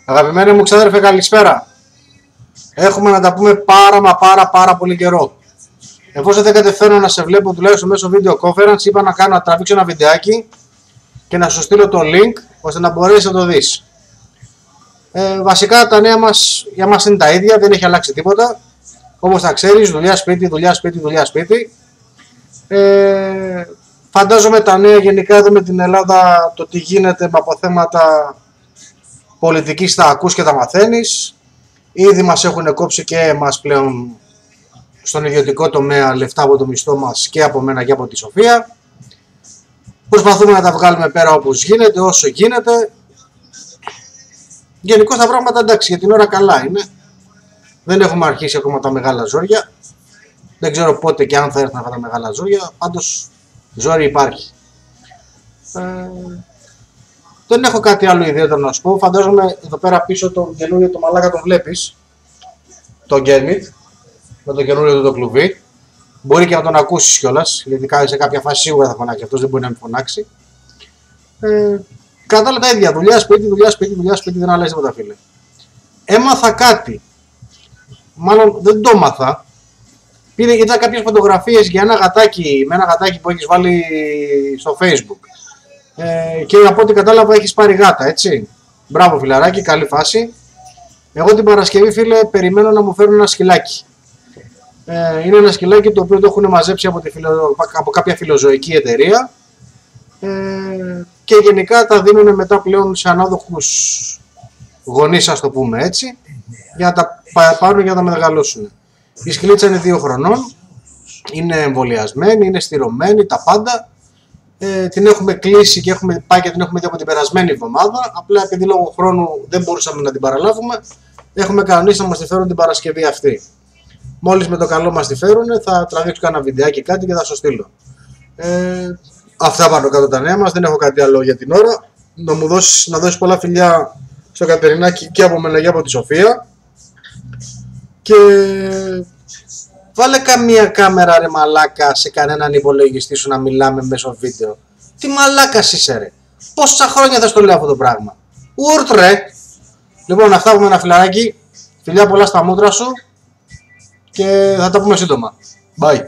Αγαπημένοι μου ξάδερφε, καλησπέρα. Έχουμε να τα πούμε πάρα πολύ καιρό. Εφόσον δεν καταφέρω να σε βλέπω τουλάχιστον μέσω video conference, είπα να τραβήξω ένα βιντεάκι και να σου στείλω το link ώστε να μπορέσεις να το δεις. Βασικά τα νέα μας για μας είναι τα ίδια, δεν έχει αλλάξει τίποτα. Όπως θα ξέρεις, δουλειά σπίτι, δουλειά σπίτι, δουλειά σπίτι. Φαντάζομαι τα νέα γενικά εδώ με την Ελλάδα, το τι γίνεται από θέματα πολιτικής θα ακούς και τα μαθαίνεις. Ήδη μας έχουν κόψει και εμάς πλέον στον ιδιωτικό τομέα λεφτά από το μισθό μας και από μένα και από τη Σοφία. Προσπαθούμε να τα βγάλουμε πέρα όπως γίνεται, όσο γίνεται. Γενικώς τα πράγματα εντάξει, για την ώρα καλά είναι. Δεν έχουμε αρχίσει ακόμα τα μεγάλα ζόρια. Δεν ξέρω πότε και αν θα έρθουν αυτά τα μεγάλα ζόρια, πάντως ζόρι υπάρχει. Δεν έχω κάτι άλλο ιδιαίτερο να σου πω. Φαντάζομαι εδώ πέρα πίσω το καινούριο το μαλάκα τον βλέπεις. Το Gernit με το καινούριο το κλουβί. Μπορεί και να τον ακούσεις κιόλας, γιατί σε κάποια φάση σίγουρα θα φωνάξει. Αυτός δεν μπορεί να μην φωνάξει. Κατά άλλα τα ίδια. Δουλειά, σπίτι, δουλειά, σπίτι, δουλειά, σπίτι, δεν αλλάζει τίποτα, φίλε. Έμαθα κάτι. Μάλλον δεν το έμαθα. Είδα κάποιες φωτογραφίες για ένα γατάκι, με ένα γατάκι που έχεις βάλει στο Facebook. Και από ό,τι κατάλαβα έχεις πάρει γάτα, έτσι. Μπράβο φιλαράκι, καλή φάση. Εγώ την Παρασκευή, φίλε, περιμένω να μου φέρουν ένα σκυλάκι. Είναι ένα σκυλάκι το οποίο το έχουν μαζέψει από κάποια φιλοζωική εταιρεία. Και γενικά τα δίνουν μετά πλέον σε ανάδοχους γονείς, ας το πούμε έτσι, για να τα πάρουν για να τα μεγαλώσουν. Η σκυλίτσα είναι 2 χρονών, είναι εμβολιασμένη, είναι στηρωμένη, τα πάντα. Την έχουμε κλείσει και έχουμε πάει και την έχουμε δει από την περασμένη εβδομάδα. Απλά επειδή λόγω χρόνου δεν μπορούσαμε να την παραλάβουμε, έχουμε κανονίσει να μας τη φέρουν την Παρασκευή αυτή. Μόλις με το καλό μας τη φέρουν, θα τραβήξω κάνα βιντεάκι κάτι και θα σου στείλω. Αυτά πάνω κάτω τα νέα μας, δεν έχω κάτι άλλο για την ώρα. Να δώσεις πολλά φιλιά στο Κατερινάκι και από μένα και από τη Σοφία. Και βάλε καμία κάμερα ρε μαλάκα σε κανέναν υπολογιστή σου να μιλάμε μέσω βίντεο. Τι μαλάκας είσαι ρε. Πόσα χρόνια θα στο λέω αυτό το πράγμα. Ουρτ ρε. Λοιπόν, αυτά από ένα φιλαράκι. Φιλιά πολλά στα μούτρα σου. Και θα τα πούμε σύντομα. Bye.